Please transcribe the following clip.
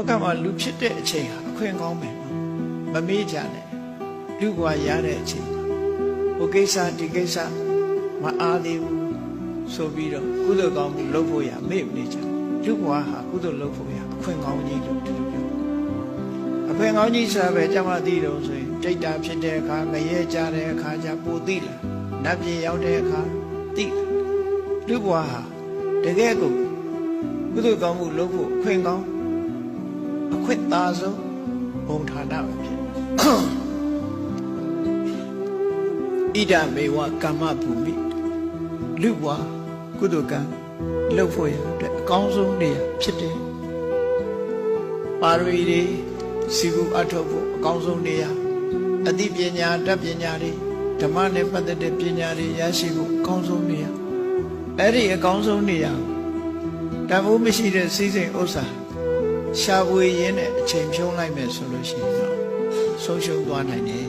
လောကမှာလူဖြစ်တဲ့အချိန်ဟာအခွင့်ကောင်းမယ်နော်မမေ့ကြနဲ့လူဘဝရတဲ့အချိန်ဟိုကိစ္စဒီကိစ္စမအားသေးဘူးဆိုပြီးတော့ကုသိုလ်ကောင်းမှုလုပ်ဖို့ရမေ့မနေကြလူဘဝဟာကုသိုလ်လုပ်ဖို့ရအခွင့်ကောင်းကြီးလို့ဒီလိုပြောအခွင့်ကောင်းကြီးဆိုတာပဲကြမှာသိတော့ဆိုရင်တိတ်တာဖြစ်တဲ့အခါငရဲကြတဲ့အခါကျပိုသိလာနတ်ပြည်ရောက်တဲ့အခါသိလူဘဝဟာတကယ်ကိုကုသိုလ်ကောင်းမှုလုပ်ဖို့အခွင့်ကောင်းအခွင့်သာဆုံးဘုံဌာနပဲဖြစ်ဣဒမေဝကမ္မဘူမိလူဘဝကုသိုလ်ကံလုပ်ဖို့ရတဲ့အကောင်းဆုံးနေရာဖြစ်တယ်ပါရမီတွေစီကူအထောက်ဖို့အကောင်းဆုံးနေရာအသိပညာတတ်ပညာတွေဓမ္မနဲ့ပတ်သက်တဲ့ပညာတွေရရှိဖို့အကောင်းဆုံးနေရာအဲ့ဒီအကောင်းဆုံးနေရာတန်ဖိုးမရှိတဲ့စီးစိမ်ဥစ္စာရှာဖွေရင်းနဲ့အချိန်ဖြုံးလိုက်မယ်ဆိုလို့ရှိရင်တော့ဆုံးရှုံးသွားနိုင်တယ်